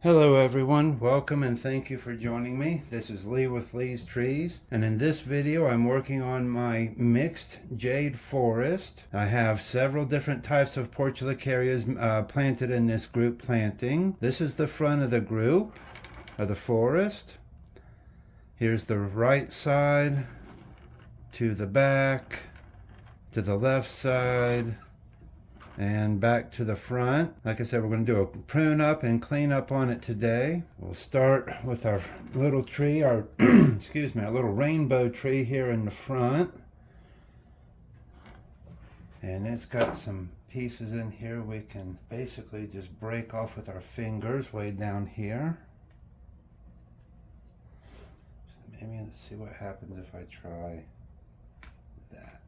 Hello everyone, welcome and thank you for joining me. This is Lee with Lee's Trees, and in this video I'm working on my mixed Jade Forest. I have several different types of portulacarias planted in this group planting. This is the front of the group, of the forest. Here's the right side, to the back, to the left side, and back to the front. Like I said, we're going to do a prune up and clean up on it today. We'll start with our little tree, our excuse me, our little rainbow tree here in the front. And it's got some pieces in here we can basically just break off with our fingers way down here. So maybe let's see what happens if I try that.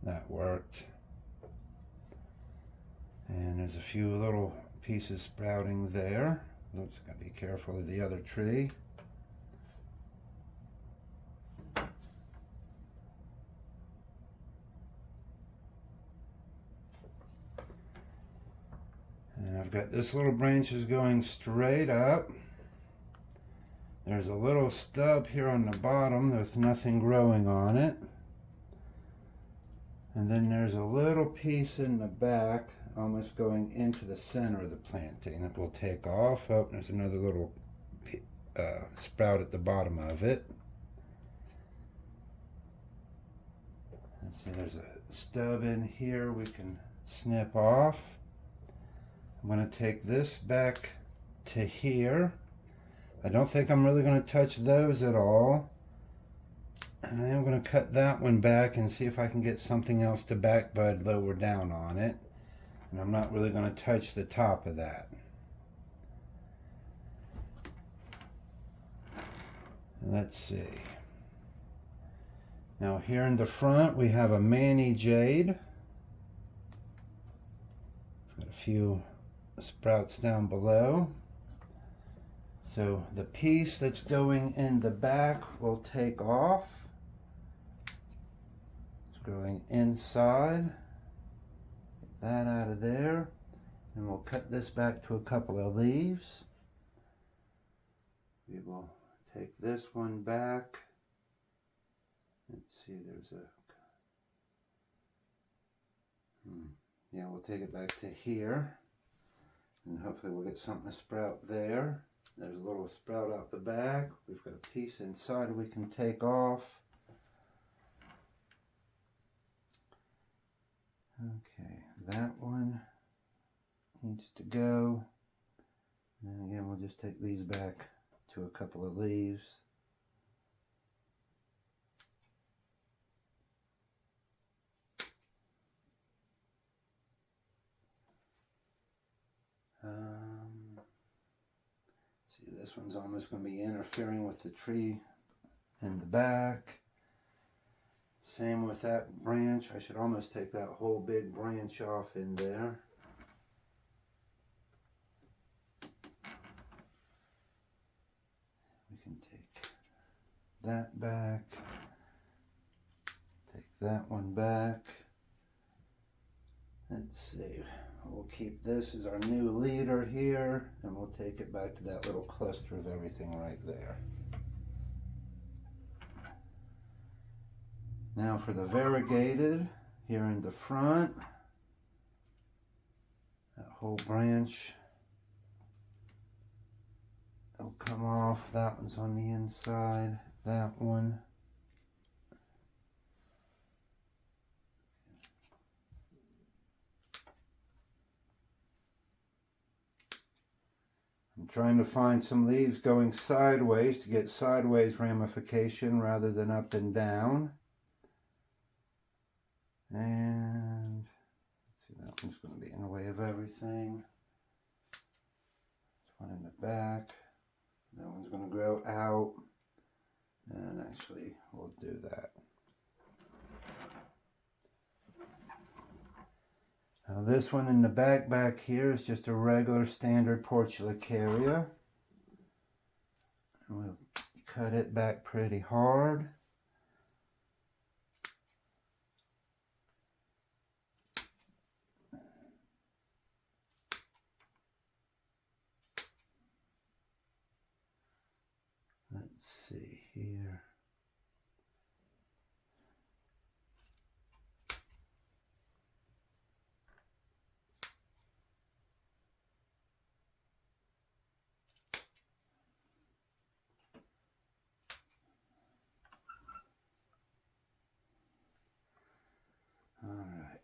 That worked. And there's a few little pieces sprouting there. Oops, gotta be careful of the other tree. And I've got this little branch is going straight up. There's a little stub here on the bottom. There's nothing growing on it. And then there's a little piece in the back, almost going into the center of the planting. It will take off. Oh, there's another little sprout at the bottom of it. Let's see, there's a stub in here we can snip off. I'm going to take this back to here. I don't think I'm really going to touch those at all. And then I'm going to cut that one back and see if I can get something else to back bud lower down on it. And I'm not really going to touch the top of that. Let's see. Now here in the front we have a Manny Jade. Got a few sprouts down below. So the piece that's going in the back will take off. It's growing inside. Get that out of there. And we'll cut this back to a couple of leaves. We will take this one back. Let's see, there's a... Yeah, we'll take it back to here. And hopefully we'll get something to sprout there. There's a little sprout out the back. We've got a piece inside we can take off. Okay, that one needs to go. And then again, we'll just take these back to a couple of leaves. See, this one's almost going to be interfering with the tree in the back. Same with that branch. I should almost take that whole big branch off in there. We can take that back. Take that one back. Let's see. We'll keep this as our new leader here, and we'll take it back to that little cluster of everything right there. Now for the variegated, here in the front, that whole branch will come off. That one's on the inside, that one. I'm trying to find some leaves going sideways to get sideways ramification rather than up and down. And let's see, that one's going to be in the way of everything. There's one in the back. That one's going to grow out. And actually, we'll do that. Now this one in the back here is just a regular standard portulacaria. And we'll cut it back pretty hard. see here. All right.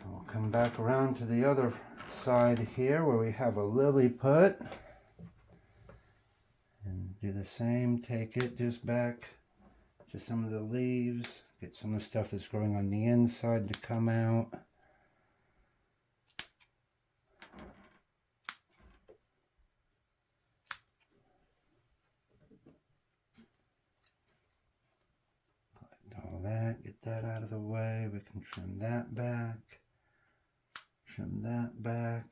We'll come back around to the other side here where we have a lily put. And do the same, take it just back to some of the leaves, get some of the stuff that's growing on the inside to come out. Collect all that, get that out of the way. We can trim that back, trim that back.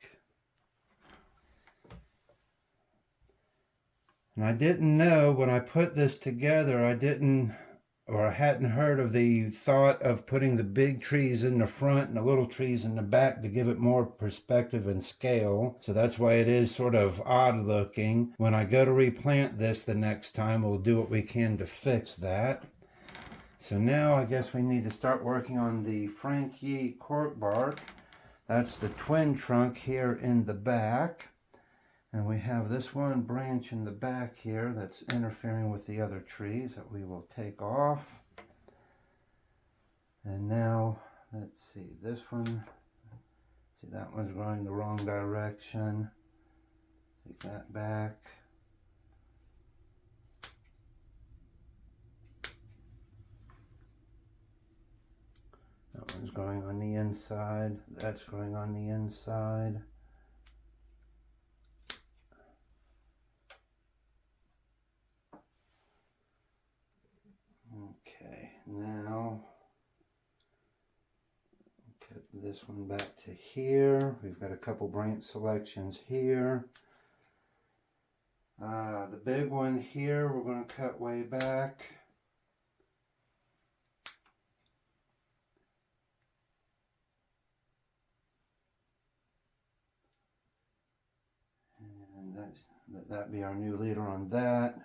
And I didn't know when I put this together, I hadn't heard of the thought of putting the big trees in the front and the little trees in the back to give it more perspective and scale. So that's why it is sort of odd looking. When I go to replant this the next time, we'll do what we can to fix that. So now I guess we need to start working on the Frankie cork bark. That's the twin trunk here in the back. And we have this one branch in the back here that's interfering with the other trees that we will take off. And now, let's see, this one, see that one's going the wrong direction. Take that back. That one's going on the inside, that's going on the inside. Okay, now cut this one back to here. We've got a couple branch selections here. The big one here we're going to cut way back. And let that be our new leader on that.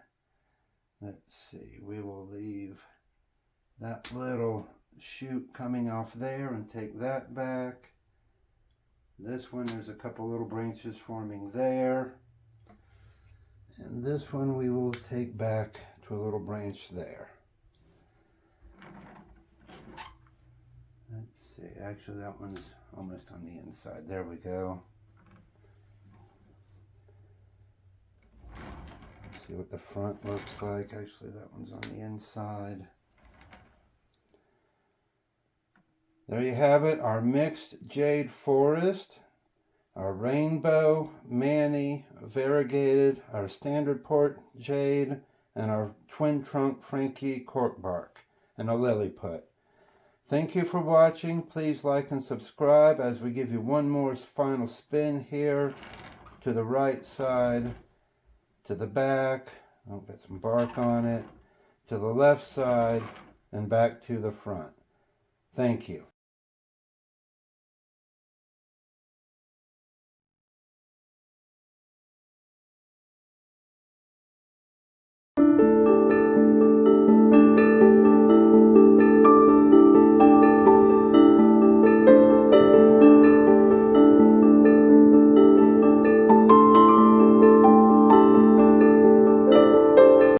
Let's see, we will leave that little shoot coming off there and take that back. This one, there's a couple little branches forming there. And this one we will take back to a little branch there. Let's see, actually that one's almost on the inside. There we go. See what the front looks like. Actually, that one's on the inside. There you have it, our mixed Jade Forest, our rainbow, Manny, variegated, our standard port jade, and our twin trunk Frankie cork bark, and a lily put. Thank you for watching. Please like and subscribe as we give you one more final spin here to the right side. To the back, oh, got some bark on it, to the left side, and back to the front. Thank you.